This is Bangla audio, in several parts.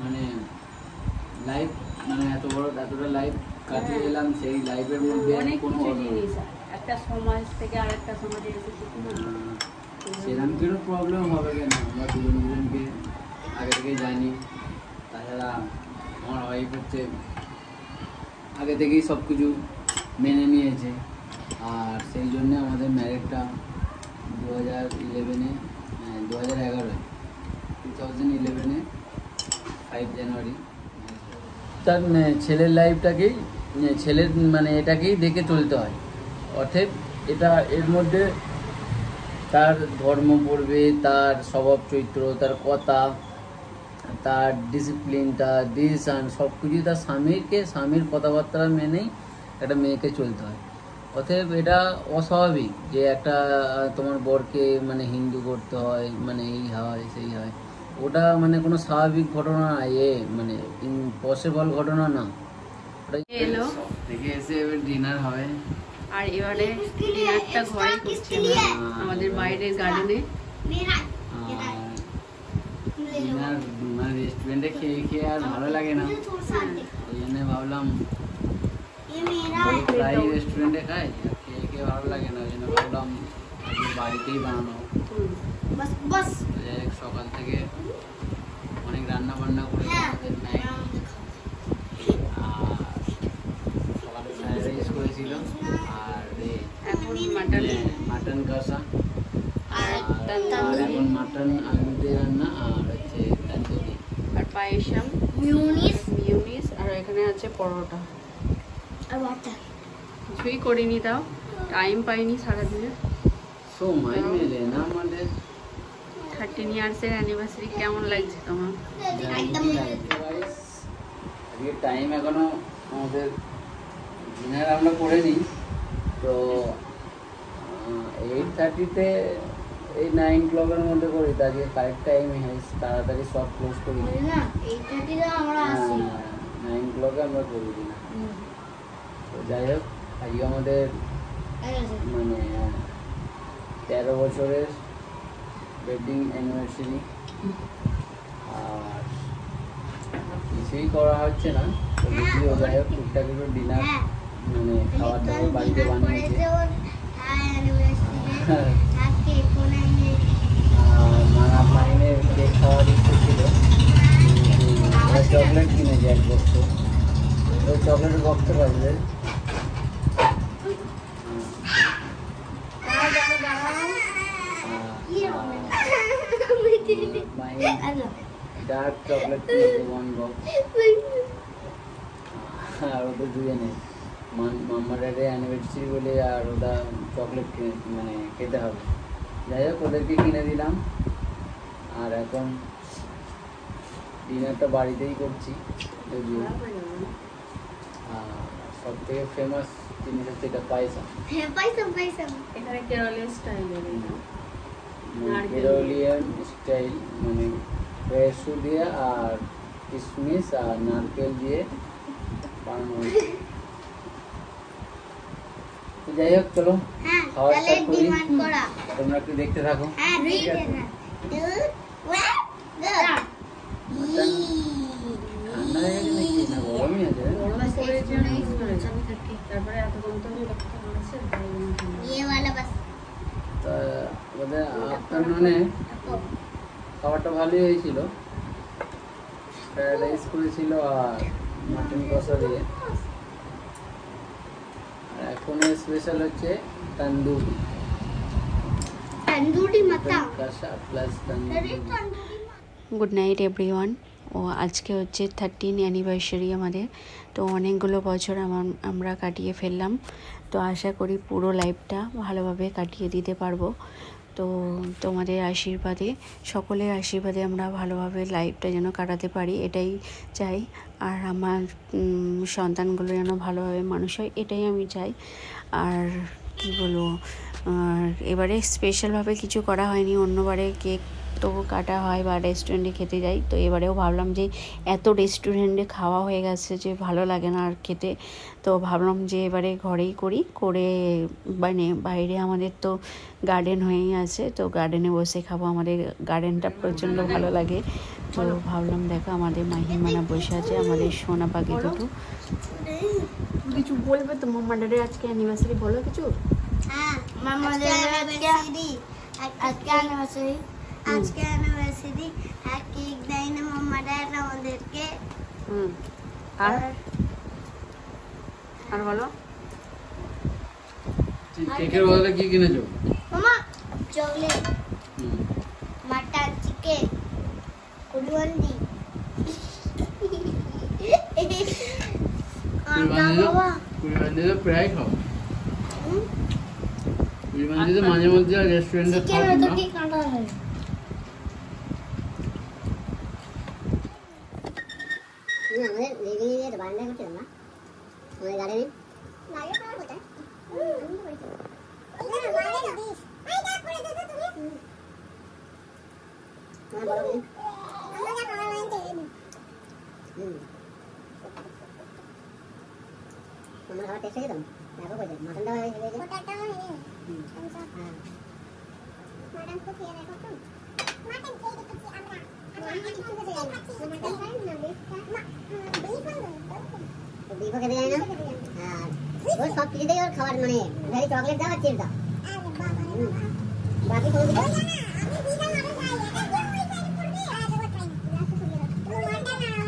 মানে লাইভ মানে এতটা লাইভ কাটিয়ে এলাম, সেই লাইভের মধ্যে অনেক কিছু জিনিস একটা সমাজ থেকে আরেকটা সমাজে এসেছি, সেরকম কোনো প্রবলেম হবে কেন? আমরা দুজনকে আগে থেকে জানি। তাছাড়া আমার ওয়াইফ হচ্ছে আগে থেকেই সব কিছু মেনে নিয়েছে, আর সেই জন্য আমাদের ম্যারেজটা 2011-এ 2011 5 জানুয়ারি। তার ছেলের লাইফটাকেই ছেলের মানে এটাকেই দেখে চলতে হয়। অতএব এটা এর মধ্যে তার ধর্ম পড়বে, তার স্বভাব চরিত্র, তার কথা, তার ডিসিপ্লিনটা, ডিসিশান সব কিছুই তার স্বামীর কথাবার্তা মেনেই একটা মেয়েকে চলতে হয়। অতএব এটা অস্বাভাবিক যে একটা তোমার বরকে মানে হিন্দু করতে হয়, মানে এই হয় সেই হয়, ওটা মানে কোনো স্বাভাবিক ঘটনা না, মানে ইম্পসিবল ঘটনা না। এলো থেকে এসে এবার ডিনার হয়, আর এবারে ডিনারটা ঘরে করছি আমাদের বাইরের গার্ডেনে। ডিনার মানে রেস্টুরেন্টে খেয়ে আর ভালো লাগে না, এই জন্য ভাবলাম প্রায় রেস্টুরেন্টে খাই, খেয়ে ভালো লাগে না, ওই জন্য ভাবলাম বাড়িতেই বানানো। সকাল থেকে অনেক রান্না বান্না করে আমাদের সকালে ফ্রাইড রাইস করেছিল, আর এখন মাটন কষা, আর এখন মাটন আলু দিয়ে রান্না, আর হচ্ছে তন্দুরি, আর পায়েসাম, মিউনিস, আর এখানে আছে পরোটা। কিছুই করিনি, তাও টাইম পাইনি সারাদিনে। সময় মেলে না আমাদের। 13 ইয়ার্সের অ্যানিভার্সারি কেমন লাগছে তোমার? আজকে টাইম এখনো আমাদের ডিনার আমরা করে নিই, তো 8:30-তে এই 9 ক্লকের মধ্যে করি, আজকে কারেক্ট টাইমে তাড়াতাড়ি সব ক্লোজ করি। 9 ক্লকে আমরা করি ডিনার। তো যাই হোক, আজকে আমাদের মানে 13 বছরের ওয়েডিং অ্যানিভার্সারি, আর কিছুই করা হচ্ছে না, তো যদিও যাই হোক টুকটাক একটু ডিনার মানে খাবার দাবার বাড়িতে বানিয়েছে। মাইনের কেক খাওয়ার ইচ্ছে ছিল, চকলেট কিনেছে এক বক্স, ওই চকলেটের বক্সটা পাইলে ডার্ক চকলেট কিনেছে 1 বক্স, আর ওটা দুয়ে নেই মাম্মা ড্যাডের অ্যানিভার্সারি বলে, আর ওটা চকলেট মানে খেতে হবে। যাই হোক ওদেরকে কিনে দিলাম, আর এখন ডিনারটা বাড়িতেই করছি। যদিও সব থেকে ফেমাস জিনিস হচ্ছে এটা পায়েসাম, এখানে কেরলের স্টাইলের, কেরলিয়ান স্টাইল, মানে ফ্রেশু দিয়ে আর কিশমিশ আর নারকেল দিয়ে বানানো হয়েছে। যাই হোক চলো খাওয়া স্টার্ট করি, তোমরা একটু দেখতে থাকো। ঠিক আছে, ঠান্ডা হয়ে গেছে নাকি না গরমই আছে? তারপরে এত কম তো আফটারনুনে খাবারটা ভালোই হয়েছিল, ফ্রাইড রাইস করেছিল আর মাটন কষা দিয়ে, আর এখন স্পেশাল হচ্ছে তন্দুরি কষা plus tandoori. Good night everyone. আজকে হচ্ছে 13 অ্যানিভার্সারি আমাদের, তো অনেকগুলো বছর আমরা কাটিয়ে ফেললাম, তো আশা করি পুরো লাইফটা ভালোভাবে কাটিয়ে দিতে পারবো। তো তোমাদের আশীর্বাদে, সকলের আশীর্বাদে আমরা ভালোভাবে লাইফটা যেন কাটাতে পারি এটাই চাই, আর আমার সন্তানগুলো যেন ভালোভাবে মানুষ হয় এটাই আমি চাই। আর কি বলবো, এবারে স্পেশালভাবে কিছু করা হয়নি, অন্যবারে কেক তবু কাটা হয় বা রেস্টুরেন্টে খেতে যাই। তো এবারেও ভাবলাম যে এত রেস্টুরেন্টে খাওয়া হয়ে গেছে যে ভালো লাগে না আর খেতে, তো ভাবলাম যে এবারে ঘরেই করে মানে বাইরে আমাদের তো গার্ডেন হয়েই আছে, তো গার্ডেনে বসে খাবো। আমাদের গার্ডেনটা প্রচণ্ড ভালো লাগে। তো ভাবলাম দেখো আমাদের মাহিমানা বসে আছে, আমাদের সোনা পাখি দুটো। কিছু বলবে তো মাম্মা ড্যাডির আজকে অ্যানিভার্সারি, বলো কিছু। হ্যাঁ, মাম্মা ড্যাডির আজকে অ্যানিভার্সারি আর কেক দেয় না মাম্মা ড্যাড আমাদেরকে। আর বলো কেকের বদলে কি কিনেছো? মামা চকলেট, মাটন, চিকেন, কুড়িবান্দি। কুড়িবান্দি তো প্রায় খাও। কুড়িবান্দি তো মাঝে মধ্যে রেস্টুরেন্টে খাও না? কি কাটা হয়? আমাদের রেগুলার বারান্দা করতে না আমাদের গার্ডেনে লাগে পাওয়ার কথা। আমার হাতে এসে গেলাম দেখো কই মাটনটা হয়ে গেছে ওটাটা হয়ে গেছে হ্যাঁ মাটন তো খেয়ে দেখো তো মাটন খেয়ে দেখছি আমরা মাটন খেতে যাই না মাটন খাই না বিফ খেতে যাই না আর ওই সব কিছুতেই ওর খাবার মানে ভেরি চকলেট দাও আর চিপস দাও বাকি কোনো কিছু না আমি দিদা মাটন খাই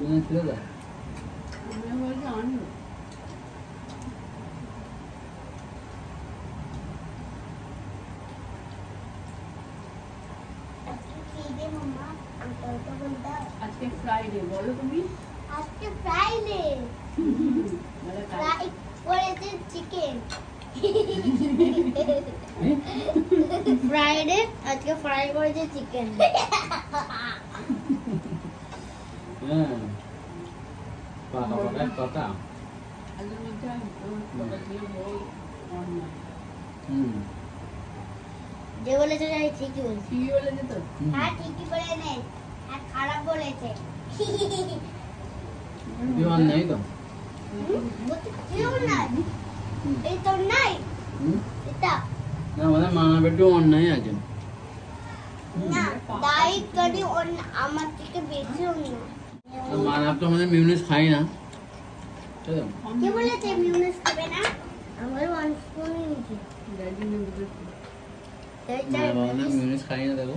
এটা ছিল আজকে ফ্রাইডে, বলো তুমি। আজকে ফ্রাইডে ফ্রাই করেছে চিকেন। ফ্রাইডে আজকে ফ্রাই করেছে চিকেন। কথা যে বলেছে ঠিকই বলেছে তো। হ্যাঁ ঠিকই বলে নে, আর খারাপ বলেছে। বিমান নাই তো কেউ নাই এই তো নাই এটা না মানে মানাবে একটু অন্যায় আছে না দাই করি আমার থেকে বেশি অন্য মানাব তো আমাদের মিউনিস খাই না। কে বলেছে মিউনিস খাবে না? আমার ওয়ান স্পুন নিয়েছি মিউনিস খাই না দেখো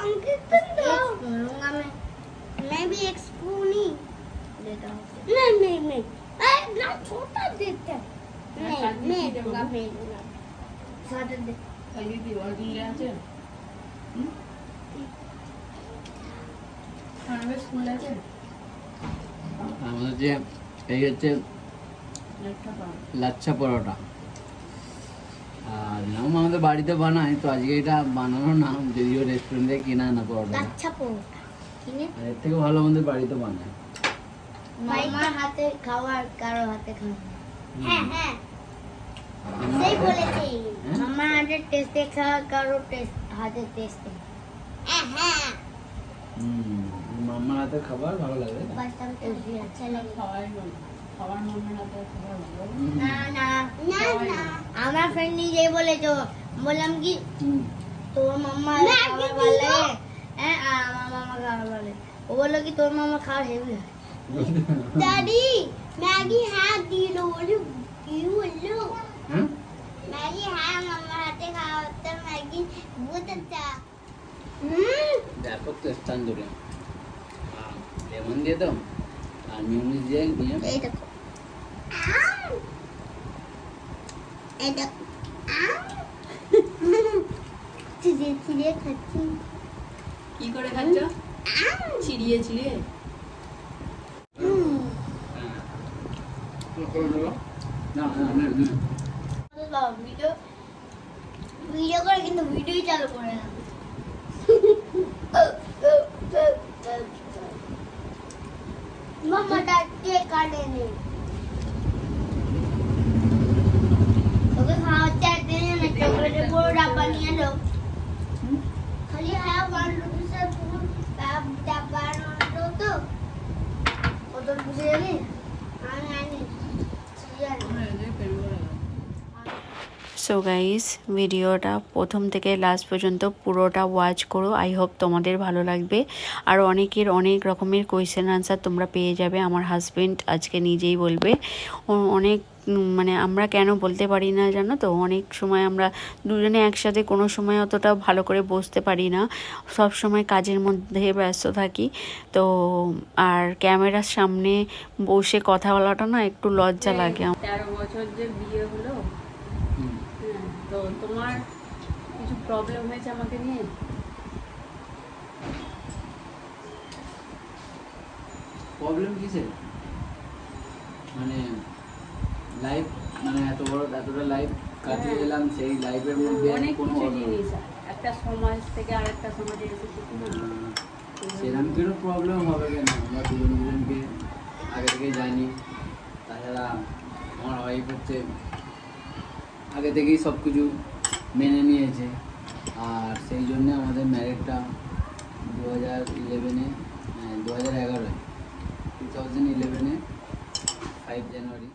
আমাকে তো দাও मैं भी एक स्पून ही देता हूँ। नहीं ना छोटा देता है। मैं दूंगा छोटा दे ये भी और दिन ले आते खाना स्कूल আছে আমাদের যে এই হচ্ছে লাচ্ছা পরোটা আর নাম আমাদের বাড়িতে বানায়, তো আজকে এটা বানানো না, যদিও রেস্টুরেন্টে কিনা না পরোটা। লাচ্ছা পরোটা কিনে এর থেকে ভালো আমাদের বাড়িতে বানায়। মামার হাতে খাওয়ার কারো হাতে খাওয়া। হ্যাঁ হ্যাঁ সেই বলেছি মামার হাতে টেস্টে খাওয়া কারো টেস্ট হাতে টেস্টে। হ্যাঁ হ্যাঁ মামার হাতে খাবার ভালো লাগে। বাস আমি তো আচ্ছা লাগে খাবার মামার হাতে খাবার ভালো। না না না না আমার ফ্রেন্ড নিজেই বলেছো, বললাম কি তোর মাম্মা খাবার ভালো লাগে হ্যাঁ আমার মামা খাবার ভালো লাগে। ও বললো কি তোর মামা খাবার হেভি হয়। डैडी मैगी है दिलो बोलो क्यों बोलो मैगी है मम्मा हाथे खाओ तो मैगी बहुत अच्छा। দেখো তো তন্দুরি লেমন দিয়ে দাও আর মিউনিস দিয়ে নিয়ে এই দেখো এই দেখো চিড়ে চিড়ে খাচ্ছি। কি করে খাচ্ছ? চিড়িয়ে চিড়িয়ে ভিডিও করে কিন্তু ভিডিও চালু করে না। मटाके काटे नहीं ओके खाते हैं ना चॉकलेट पूरा डब्बा नहीं है लोग खाली है 1 रुपए से पूरा डब्बा लो तो वो तो मुझे नहीं आने সো গাইস ভিডিওটা প্রথম থেকে লাস্ট পর্যন্ত পুরোটা ওয়াচ করো। আই হোপ তোমাদের ভালো লাগবে। আর অনেকের অনেক রকমের কোয়েশ্চেন আনসার তোমরা পেয়ে যাবে। আমার হাজব্যান্ড আজকে নিজেই বলবে। অনেক মানে আমরা কেন বলতে পারি না জানো তো, অনেক সময় আমরা দুজনে একসাথে কোনো সময় অতটা ভালো করে বসতে পারি না, সব সময় কাজের মধ্যে ব্যস্ত থাকি। তো আর ক্যামেরার সামনে বসে কথা বলাটা না একটু লজ্জা লাগে। 13 বছর যে বিয়ে হলো, তো তোমার কিছু প্রবলেম হয়েছে আমাকে নিয়ে? প্রবলেম কিসের? মানে লাইফ, মানে এতটা লাইফ কাটিয়ে এলাম, সেই লাইফের মধ্যে অনেক কোনো কিছু জিনিস, একটা সমাজ থেকে আরেকটা সমাজে এসেছি, সেরকম কোনো প্রবলেম হবে কেন? আমরা দুজনকে আগে থেকে জানি। তাছাড়া আমার ওয়াইফ হচ্ছে আগে থেকেই সব কিছু মেনে নিয়েছে, আর সেই জন্য আমাদের ম্যারেজটা 2011-এ 5 জানুয়ারি।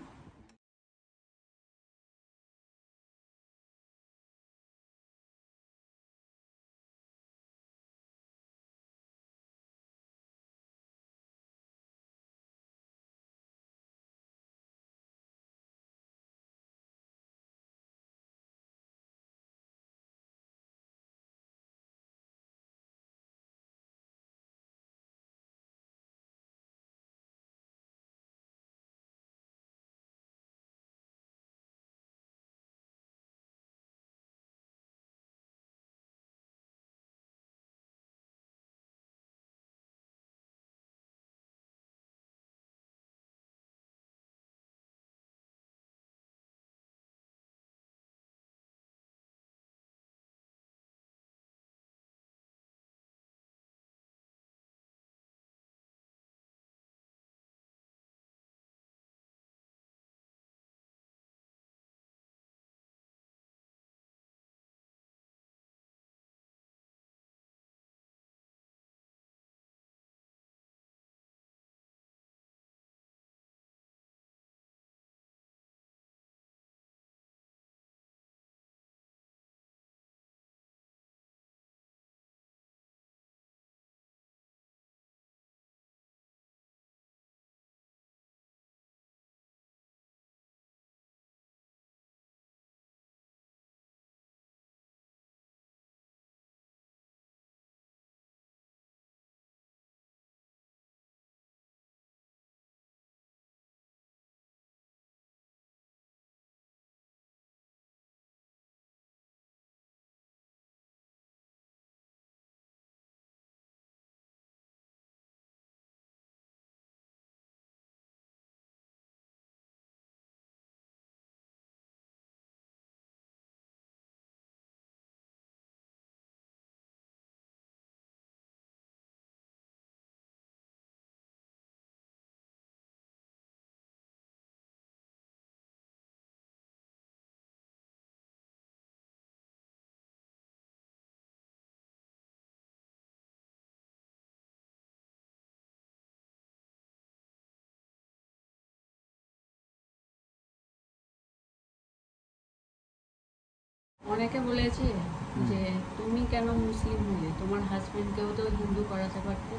অনেকে বলেছে যে তুমি কেন মুসলিম হলে, তোমার হাজবেন্ডকেও তো হিন্দু করাতে পারতে।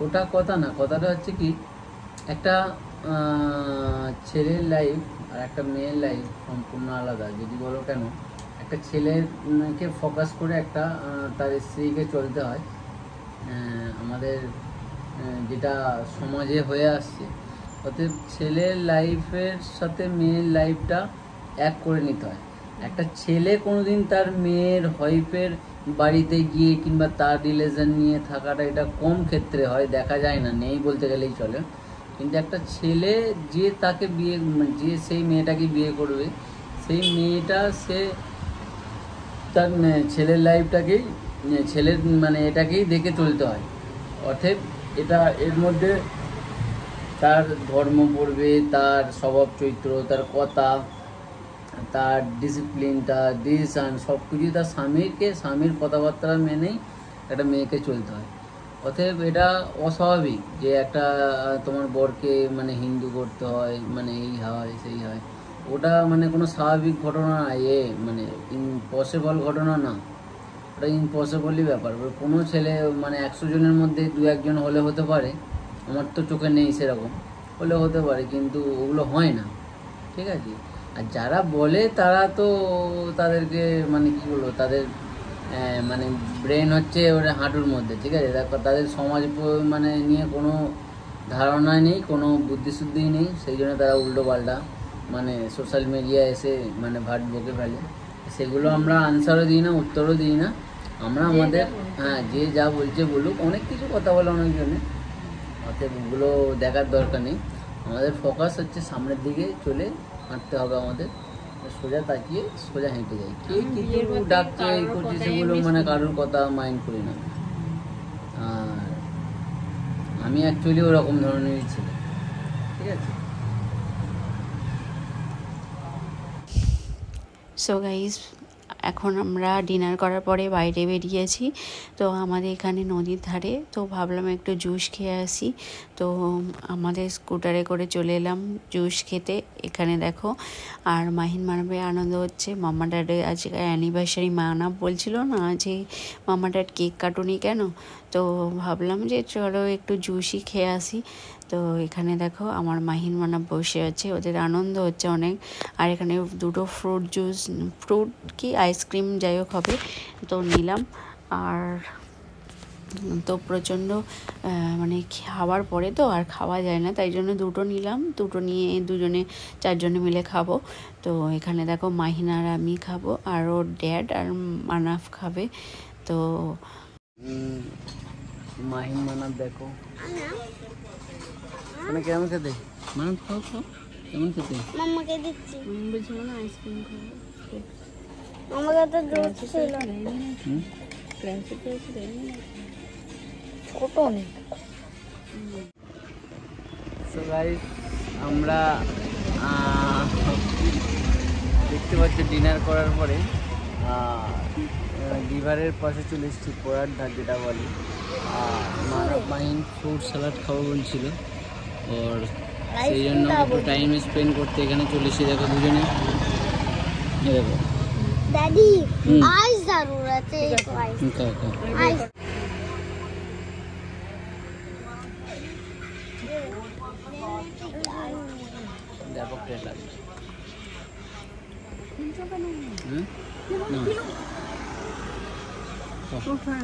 ওটা কথা না, কথাটা হচ্ছে কি, একটা ছেলের লাইফ আর একটা মেয়ের লাইফ সম্পূর্ণ আলাদা। যদি বলো কেন, একটা ছেলেকে ফোকাস করে একটা তার স্ত্রীকে চলতে হয়, আমাদের যেটা সমাজে হয়ে আসছে। অতএব ছেলের লাইফের সাথে মেয়ের লাইফটা এক করে নিতে হয়। একটা ছেলে কোনোদিন তার মেয়ের ওয়াইফের বাড়িতে গিয়ে কিংবা তার রিলেশন নিয়ে থাকাটা এটা কম ক্ষেত্রে হয়, দেখা যায় না, নেই বলতে গেলেই চলে। কিন্তু একটা ছেলে যে তাকে বিয়ে, যে সেই মেয়েটাকে বিয়ে করবে, সেই মেয়েটা সে তার ছেলের লাইফটাকেই, ছেলের মানে এটাকেই দেখে চলতে হয়। অতএব এটা এর মধ্যে তার ধর্ম পড়বে, তার স্বভাব চরিত্র, তার কথা, তার ডিসিপ্লিনটা, ডিসিশান সব কিছুই তার স্বামীর কথাবার্তা মেনেই একটা মেয়েকে চলতে হয়। অতএব এটা অস্বাভাবিক যে একটা তোমার বরকে মানে হিন্দু করতে হয়, মানে এই হয় সেই হয়, ওটা মানে কোনো স্বাভাবিক ঘটনা না, মানে ইম্পসিবল ঘটনা না, ওটা ইম্পসিবলই ব্যাপার। কোনো ছেলে মানে 100 জনের মধ্যে 2-1 জন হলে হতে পারে, আমার তো চোখে নেই সেরকম, হলে হতে পারে, কিন্তু ওগুলো হয় না, ঠিক আছে। আর যারা বলে তারা তো তাদেরকে মানে কি বলবো, তাদের মানে ব্রেন হচ্ছে ওটা হাঁটুর মধ্যে, ঠিক আছে। তাদের সমাজ মানে নিয়ে কোনো ধারণা নেই, কোনো বুদ্ধিশুদ্ধি নেই, সেই জন্য তারা উল্টো পাল্টা মানে সোশ্যাল মিডিয়া এসে মানে ভাট বকে ফেলে। সেগুলো আমরা আনসারও দিই না, উত্তরও দিই না, আমরা আমাদের যে যা বলছে বলুক, অনেক কিছু কথা বলে অনেকজনে, অতএব ওগুলো দেখার দরকার নেই। আমাদের ফোকাস হচ্ছে সামনের দিকে চলে হাঁটতে হবে আমাদের, সোজা তাকিয়ে সোজা হেঁটে যাই। কে কিছু ডাকছে এই করছে সেগুলো মানে কারোর কথা মাইন্ড করি না। আর আমি অ্যাকচুয়ালি ওরকম ধরনেরই ছিল, ঠিক আছে। সো গাইস, এখন আমরা ডিনার করার পরে বাইরে বেরিয়েছি। তো আমাদের এখানে নদীর ধারে, তো ভাবলাম একটু জুস খেয়ে আসি। তো আমাদের স্কুটারে করে চলে এলাম জুস খেতে। এখানে দেখো, আর মাহিন মানাবে আনন্দ হচ্ছে। মাম্মা ড্যাডের আজকে অ্যানিভার্সারি, মানা বলছিল না যে মাম্মা ড্যাড কেক কাটুনি কেন, তো ভাবলাম যে চলো একটু জুসই খেয়ে আসি। তো এখানে দেখো আমার মাহিন মানা বসে আছে, ওদের আনন্দ হচ্ছে অনেক। আর এখানে দুটো ফ্রুট জুস, ফ্রুট কি আইসক্রিম যাই হোক হবে, তো নিলাম। আর তো প্রচণ্ড মানে খাওয়ার পরে তো আর খাওয়া যায় না, তাই জন্য দুটো নিলাম, দুটো নিয়ে দুজনে 4 জনে মিলে খাবো। তো এখানে দেখো মাহিন আর আমি খাবো, আর ওর ড্যাড আর মানাফ খাবে। তো মাহিন মানাফ দেখো মানে কেমন খেতে, মানাফ খাও খাও, কেমন খেতে, মাম্মাকে দিচ্ছি, বুঝলো না আইসক্রিম খাবো। আমাকে তো দুধ ছিল ছোট নেই। সো গাইস, আমরা দেখতে পাচ্ছি ডিনার করার পরে রিভারের পাশে চলে এসেছি, পোড়ার ধার যেটা বলে। মানব মাহিন ফ্রুট স্যালাড খাবো বলছিল, ওর সেই জন্য একটু টাইম স্পেন্ড করতে এখানে চলে এসেছি। দেখো দুজনে, দেখো দাদি আইস জরুরত है, খাও খাও। আইস দেখো টেস্ট লাগবে। না